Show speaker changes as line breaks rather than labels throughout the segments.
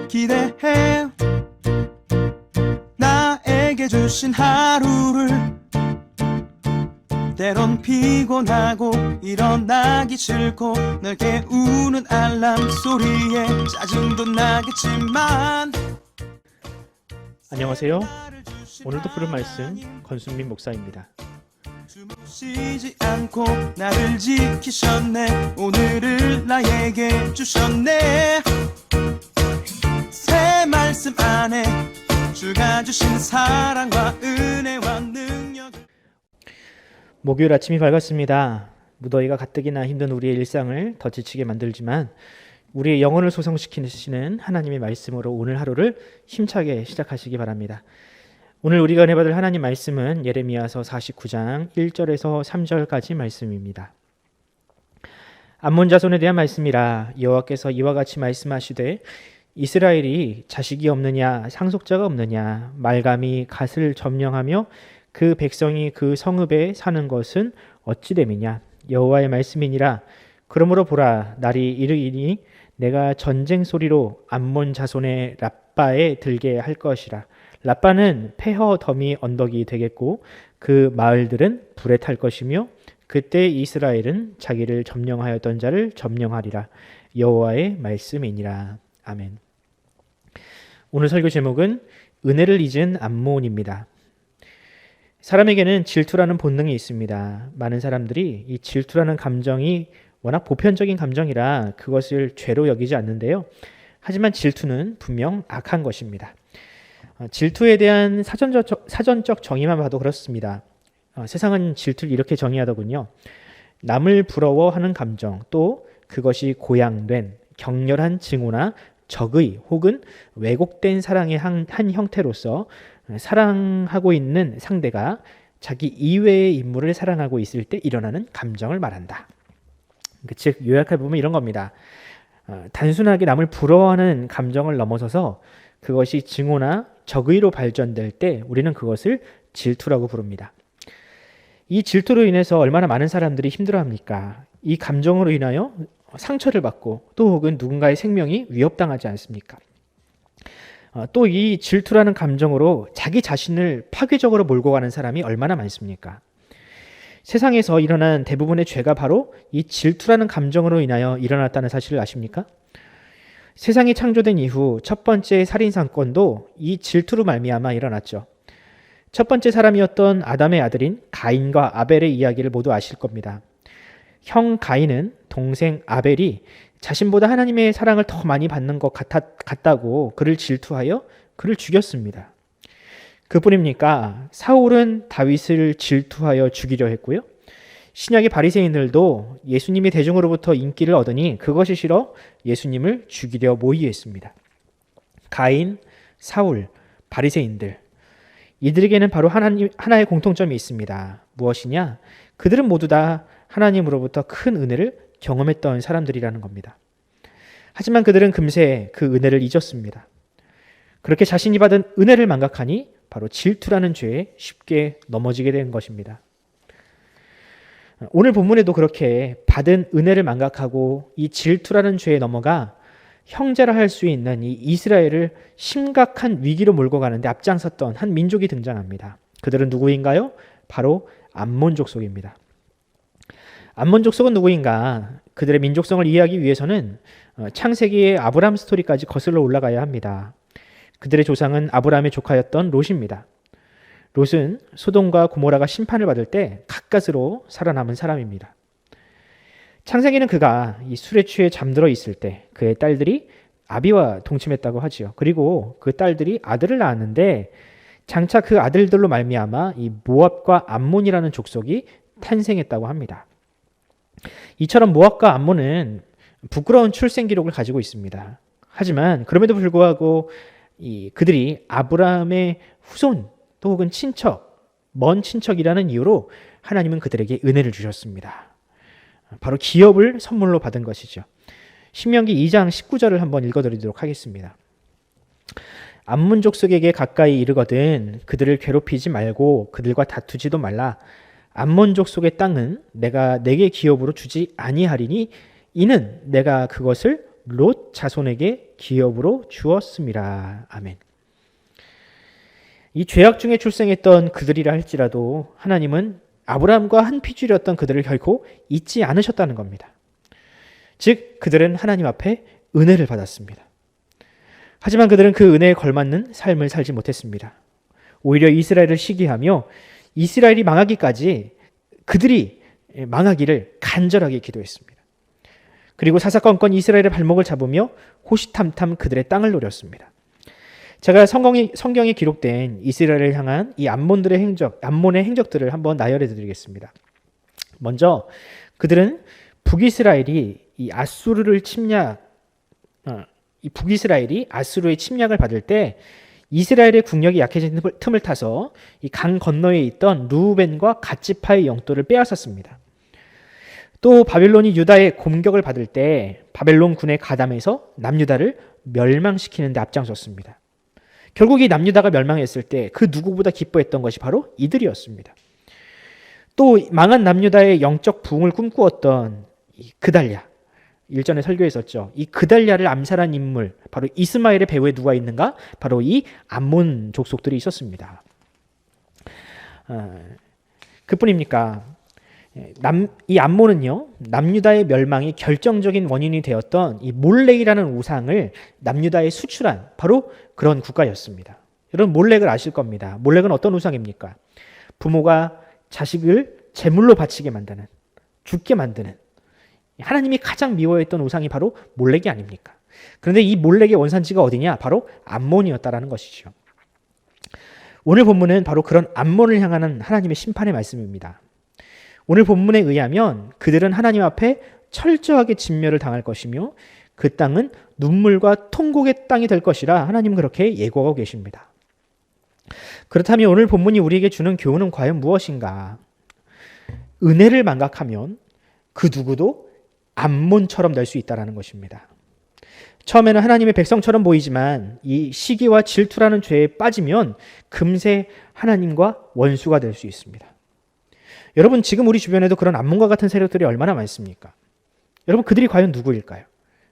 기대해. 나에게 주신 하루를 때론 피곤하고 일어나기 싫고 널 깨우는 알람 소리에 짜증도 나겠지만.
안녕하세요. 오늘도 부른 말씀 권순민 목사입니다.
쉬지 않고 나를 지키셨네. 오늘을 나에게 주셨네. 새 말씀 안에 주가 주신 사랑과 은혜와 능력.
목요일 아침이 밝았습니다. 무더위가 가뜩이나 힘든 우리의 일상을 더 지치게 만들지만 우리의 영혼을 소성시키시는 하나님의 말씀으로 오늘 하루를 힘차게 시작하시기 바랍니다. 오늘 우리가 은혜 받을 하나님 말씀은 예레미야서 49장 1절에서 3절까지 말씀입니다. 암몬 자손에 대한 말씀이라. 여호와께서 이와 같이 말씀하시되 이스라엘이 자식이 없느냐 상속자가 없느냐 말감이 갓을 점령하며 그 백성이 그 성읍에 사는 것은 어찌 됨이냐. 여호와의 말씀이니라. 그러므로 보라, 날이 이르리니 내가 전쟁 소리로 암몬 자손의 랍바에 들게 할 것이라. 랍바는 폐허 더미 언덕이 되겠고 그 마을들은 불에 탈 것이며 그때 이스라엘은 자기를 점령하였던 자를 점령하리라. 여호와의 말씀이니라. 아멘. 오늘 설교 제목은 은혜를 잊은 암몬입니다. 사람에게는 질투라는 본능이 있습니다. 많은 사람들이 이 질투라는 감정이 워낙 보편적인 감정이라 그것을 죄로 여기지 않는데요. 하지만 질투는 분명 악한 것입니다. 질투에 대한 사전적 정의만 봐도 그렇습니다. 세상은 질투를 이렇게 정의하더군요. 남을 부러워하는 감정, 또 그것이 고양된 격렬한 증오나 적의 혹은 왜곡된 사랑의 한 형태로서 사랑하고 있는 상대가 자기 이외의 인물을 사랑하고 있을 때 일어나는 감정을 말한다. 즉 요약해 보면 이런 겁니다. 단순하게 남을 부러워하는 감정을 넘어서서 그것이 증오나 적의로 발전될 때 우리는 그것을 질투라고 부릅니다. 이 질투로 인해서 얼마나 많은 사람들이 힘들어합니까? 이 감정으로 인하여 상처를 받고 또 혹은 누군가의 생명이 위협당하지 않습니까? 또 이 질투라는 감정으로 자기 자신을 파괴적으로 몰고 가는 사람이 얼마나 많습니까? 세상에서 일어난 대부분의 죄가 바로 이 질투라는 감정으로 인하여 일어났다는 사실을 아십니까? 세상이 창조된 이후 첫 번째 살인사건도 이 질투로 말미암아 일어났죠. 첫 번째 사람이었던 아담의 아들인 가인과 아벨의 이야기를 모두 아실 겁니다. 형 가인은 동생 아벨이 자신보다 하나님의 사랑을 더 많이 받는 것 같다고 그를 질투하여 그를 죽였습니다. 그뿐입니까? 사울은 다윗을 질투하여 죽이려 했고요. 신약의 바리새인들도 예수님이 대중으로부터 인기를 얻으니 그것이 싫어 예수님을 죽이려 모의했습니다. 가인, 사울, 바리새인들, 이들에게는 바로 하나의 공통점이 있습니다. 무엇이냐? 그들은 모두 다 하나님으로부터 큰 은혜를 경험했던 사람들이라는 겁니다. 하지만 그들은 금세 그 은혜를 잊었습니다. 그렇게 자신이 받은 은혜를 망각하니 바로 질투라는 죄에 쉽게 넘어지게 된 것입니다. 오늘 본문에도 그렇게 받은 은혜를 망각하고 이 질투라는 죄에 넘어가 형제라 할 수 있는 이 이스라엘을 심각한 위기로 몰고 가는데 앞장섰던 한 민족이 등장합니다. 그들은 누구인가요? 바로 암몬 족속입니다. 암몬 족속은 누구인가? 그들의 민족성을 이해하기 위해서는 창세기의 아브람 스토리까지 거슬러 올라가야 합니다. 그들의 조상은 아브람의 조카였던 롯입니다. 롯은 소돔과 고모라가 심판을 받을 때 가까스로 살아남은 사람입니다. 창세기는 그가 이 술에 취해 잠들어 있을 때 그의 딸들이 아비와 동침했다고 하지요. 그리고 그 딸들이 아들을 낳았는데 장차 그 아들들로 말미암아 이 모압과 암몬이라는 족속이 탄생했다고 합니다. 이처럼 모압과 암몬은 부끄러운 출생 기록을 가지고 있습니다. 하지만 그럼에도 불구하고 그들이 아브라함의 후손 또 혹은 친척, 먼 친척이라는 이유로 하나님은 그들에게 은혜를 주셨습니다. 바로 기업을 선물로 받은 것이죠. 신명기 2장 19절을 한번 읽어드리도록 하겠습니다. 암몬 족속에게 가까이 이르거든 그들을 괴롭히지 말고 그들과 다투지도 말라. 암몬 족속의 땅은 내가 내게 기업으로 주지 아니하리니 이는 내가 그것을 롯 자손에게 기업으로 주었습니다. 아멘. 이 죄악 중에 출생했던 그들이라 할지라도 하나님은 아브라함과 한 피줄이었던 그들을 결코 잊지 않으셨다는 겁니다. 즉 그들은 하나님 앞에 은혜를 받았습니다. 하지만 그들은 그 은혜에 걸맞는 삶을 살지 못했습니다. 오히려 이스라엘을 시기하며 이스라엘이 망하기까지 그들이 망하기를 간절하게 기도했습니다. 그리고 사사건건 이스라엘의 발목을 잡으며 호시탐탐 그들의 땅을 노렸습니다. 제가 성경에 기록된 이스라엘을 향한 이 암몬의 행적들을 한번 나열해 드리겠습니다. 먼저 그들은 북이스라엘이 아수르의 침략을 받을 때 이스라엘의 국력이 약해진 틈을 타서 이 강 건너에 있던 루벤과 갓지파의 영토를 빼앗았습니다. 또 바벨론이 유다의 공격을 받을 때 바벨론 군의 가담에서 남유다를 멸망시키는 데 앞장섰습니다. 결국 이 남유다가 멸망했을 때 그 누구보다 기뻐했던 것이 바로 이들이었습니다. 또 망한 남유다의 영적 부흥을 꿈꾸었던 이 그달랴, 일전에 설교했었죠. 이 그달랴를 암살한 인물, 바로 이스마엘의 배후에 누가 있는가? 바로 이 암몬 족속들이 있었습니다. 그뿐입니까? 이 암몬은요, 남유다의 멸망이 결정적인 원인이 되었던 이 몰렉이라는 우상을 남유다에 수출한 바로 그런 국가였습니다. 여러분 몰렉을 아실 겁니다. 몰렉은 어떤 우상입니까? 부모가 자식을 제물로 바치게 만드는, 죽게 만드는, 하나님이 가장 미워했던 우상이 바로 몰렉이 아닙니까? 그런데 이 몰렉의 원산지가 어디냐? 바로 암몬이었다라는 것이죠. 오늘 본문은 바로 그런 암몬을 향하는 하나님의 심판의 말씀입니다. 오늘 본문에 의하면 그들은 하나님 앞에 철저하게 진멸을 당할 것이며 그 땅은 눈물과 통곡의 땅이 될 것이라 하나님은 그렇게 예고하고 계십니다. 그렇다면 오늘 본문이 우리에게 주는 교훈은 과연 무엇인가? 은혜를 망각하면 그 누구도 암몬처럼 될 수 있다는 것입니다. 처음에는 하나님의 백성처럼 보이지만 이 시기와 질투라는 죄에 빠지면 금세 하나님과 원수가 될 수 있습니다. 여러분 지금 우리 주변에도 그런 암몬과 같은 세력들이 얼마나 많습니까? 여러분 그들이 과연 누구일까요?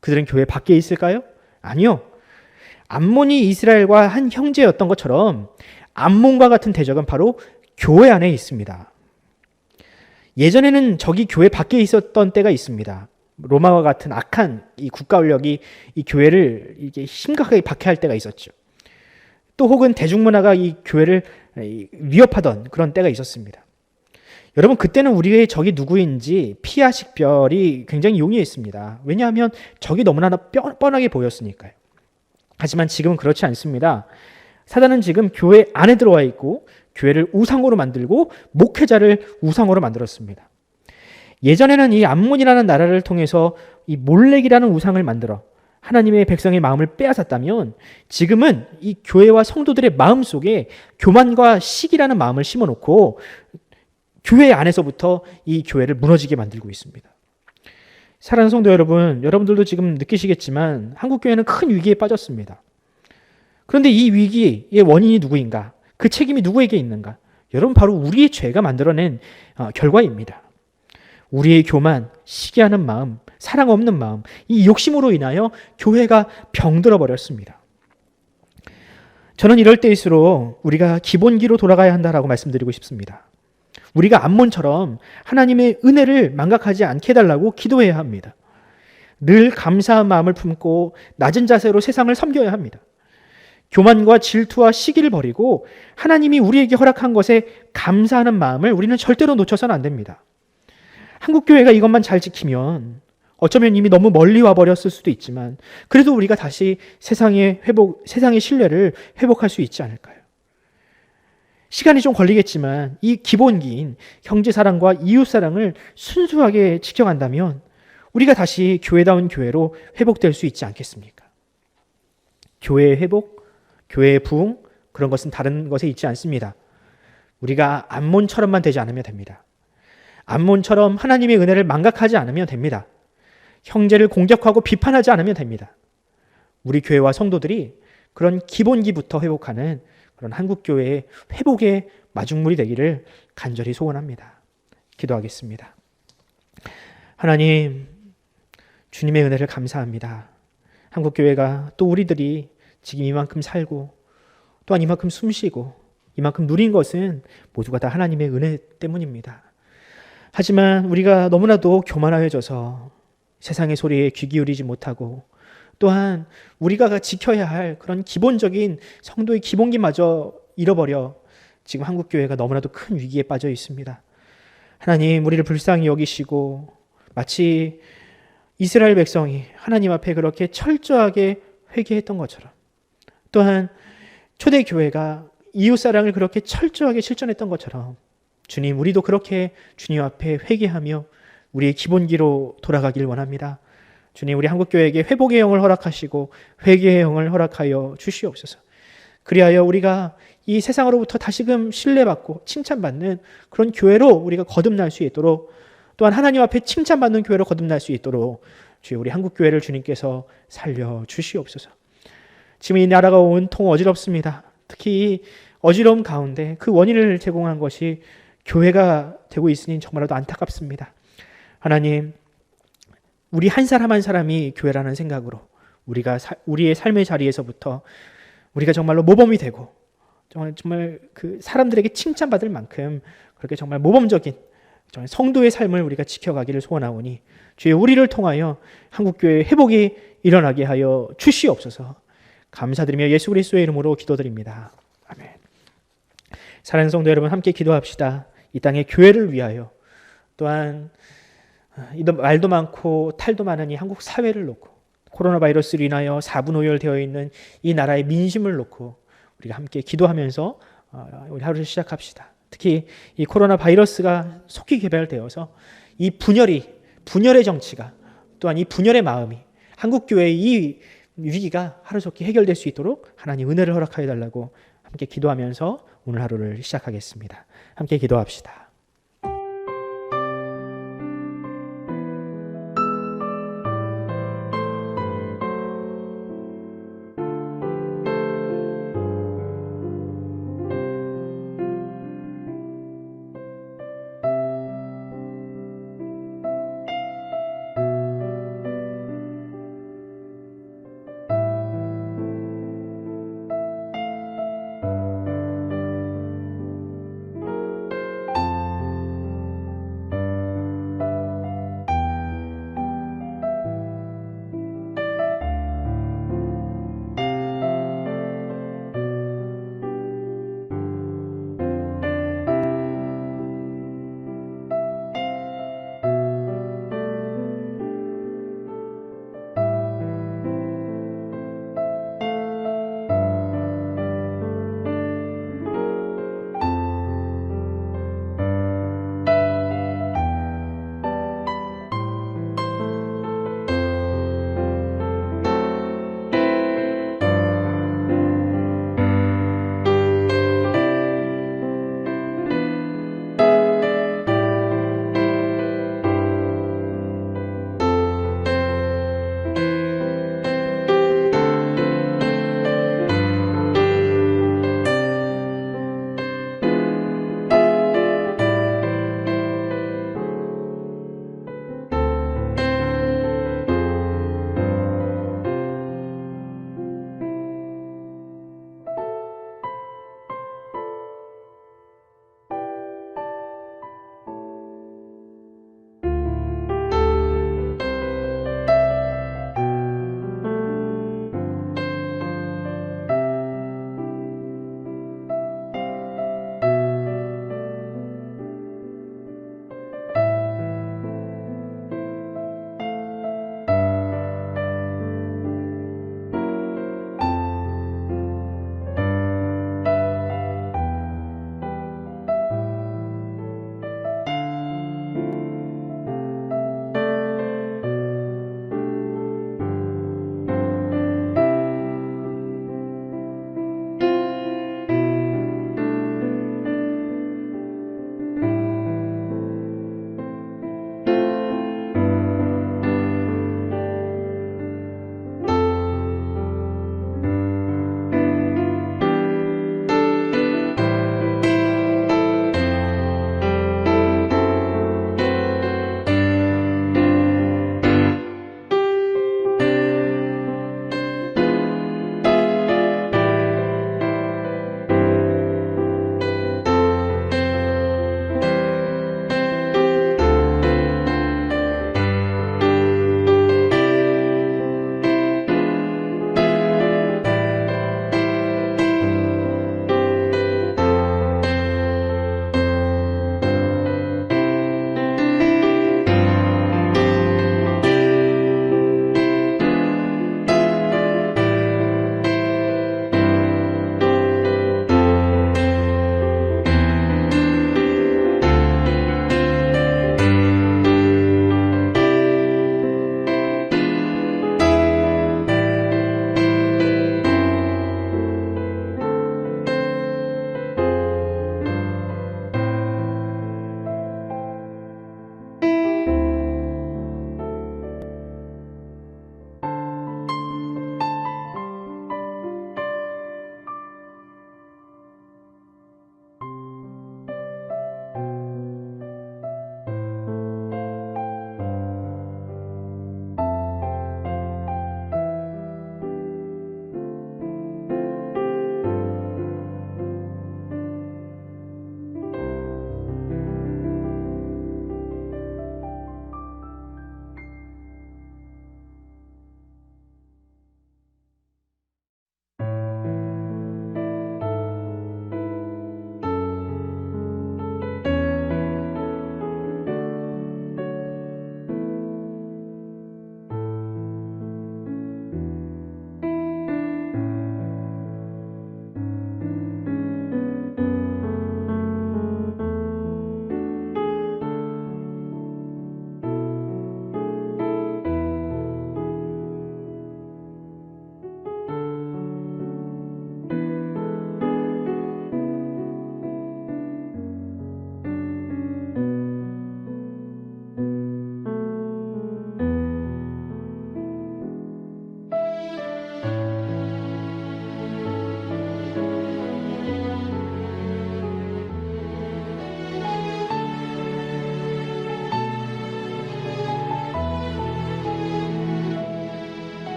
그들은 교회 밖에 있을까요? 아니요. 암몬이 이스라엘과 한 형제였던 것처럼 암몬과 같은 대적은 바로 교회 안에 있습니다. 예전에는 적이 교회 밖에 있었던 때가 있습니다. 로마와 같은 악한 이 국가 권력이 이 교회를 이게 심각하게 박해할 때가 있었죠. 또 혹은 대중문화가 이 교회를 위협하던 그런 때가 있었습니다. 여러분 그때는 우리의 적이 누구인지 피하 식별이 굉장히 용이했습니다. 왜냐하면 적이 너무나 뻔하게 보였으니까요. 하지만 지금은 그렇지 않습니다. 사단은 지금 교회 안에 들어와 있고 교회를 우상으로 만들고 목회자를 우상으로 만들었습니다. 예전에는 이 암몬이라는 나라를 통해서 이 몰렉이라는 우상을 만들어 하나님의 백성의 마음을 빼앗았다면 지금은 이 교회와 성도들의 마음 속에 교만과 시기라는 마음을 심어놓고 교회 안에서부터 이 교회를 무너지게 만들고 있습니다. 사랑하는 성도 여러분, 여러분들도 지금 느끼시겠지만 한국교회는 큰 위기에 빠졌습니다. 그런데 이 위기의 원인이 누구인가? 그 책임이 누구에게 있는가? 여러분 바로 우리의 죄가 만들어낸 결과입니다. 우리의 교만, 시기하는 마음, 사랑 없는 마음, 이 욕심으로 인하여 교회가 병들어 버렸습니다. 저는 이럴 때일수록 우리가 기본기로 돌아가야 한다라고 말씀드리고 싶습니다. 우리가 암몬처럼 하나님의 은혜를 망각하지 않게 해달라고 기도해야 합니다. 늘 감사한 마음을 품고 낮은 자세로 세상을 섬겨야 합니다. 교만과 질투와 시기를 버리고 하나님이 우리에게 허락한 것에 감사하는 마음을 우리는 절대로 놓쳐서는 안 됩니다. 한국교회가 이것만 잘 지키면 어쩌면 이미 너무 멀리 와버렸을 수도 있지만 그래도 우리가 다시 세상의 신뢰를 회복할 수 있지 않을까요? 시간이 좀 걸리겠지만 이 기본기인 형제사랑과 이웃사랑을 순수하게 지켜간다면 우리가 다시 교회다운 교회로 회복될 수 있지 않겠습니까? 교회의 회복, 교회의 부흥, 그런 것은 다른 것에 있지 않습니다. 우리가 암몬처럼만 되지 않으면 됩니다. 암몬처럼 하나님의 은혜를 망각하지 않으면 됩니다. 형제를 공격하고 비판하지 않으면 됩니다. 우리 교회와 성도들이 그런 기본기부터 회복하는 그런 한국교회의 회복의 마중물이 되기를 간절히 소원합니다. 기도하겠습니다. 하나님, 주님의 은혜를 감사합니다. 한국교회가 또 우리들이 지금 이만큼 살고 또한 이만큼 숨쉬고 이만큼 누린 것은 모두가 다 하나님의 은혜 때문입니다. 하지만 우리가 너무나도 교만하여져서 세상의 소리에 귀 기울이지 못하고 또한 우리가 지켜야 할 그런 기본적인 성도의 기본기마저 잃어버려 지금 한국교회가 너무나도 큰 위기에 빠져 있습니다. 하나님, 우리를 불쌍히 여기시고 마치 이스라엘 백성이 하나님 앞에 그렇게 철저하게 회개했던 것처럼 또한 초대교회가 이웃사랑을 그렇게 철저하게 실천했던 것처럼 주님, 우리도 그렇게 주님 앞에 회개하며 우리의 기본기로 돌아가길 원합니다. 주님, 우리 한국교회에게 회복의 영을 허락하시고 회개의 영을 허락하여 주시옵소서. 그리하여 우리가 이 세상으로부터 다시금 신뢰받고 칭찬받는 그런 교회로 우리가 거듭날 수 있도록 또한 하나님 앞에 칭찬받는 교회로 거듭날 수 있도록 주여 우리 한국교회를 주님께서 살려주시옵소서. 지금 이 나라가 온통 어지럽습니다. 특히 어지러움 가운데 그 원인을 제공한 것이 교회가 되고 있으니 정말로 안타깝습니다. 하나님, 우리 한 사람 한 사람이 교회라는 생각으로 우리의 삶의 자리에서부터 우리가 정말로 모범이 되고 정말 그 사람들에게 칭찬받을 만큼 그렇게 정말 모범적인 정말 성도의 삶을 우리가 지켜가기를 소원하오니 주여 우리를 통하여 한국교회의 회복이 일어나게 하여 주시옵소서. 감사드리며 예수 그리스도의 이름으로 기도드립니다. 아멘. 사랑하는 성도 여러분, 함께 기도합시다. 이 땅의 교회를 위하여 또한 말도 많고 탈도 많은 이 한국 사회를 놓고 코로나 바이러스로 인하여 사분오열되어 있는 이 나라의 민심을 놓고 우리가 함께 기도하면서 우리 하루를 시작합시다. 특히 이 코로나 바이러스가 속히 개발되어서 이 분열의 정치가 또한 이 분열의 마음이 한국교회의 이 위기가 하루속히 해결될 수 있도록 하나님 은혜를 허락하여 달라고 함께 기도하면서 오늘 하루를 시작하겠습니다. 함께 기도합시다.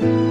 아멘.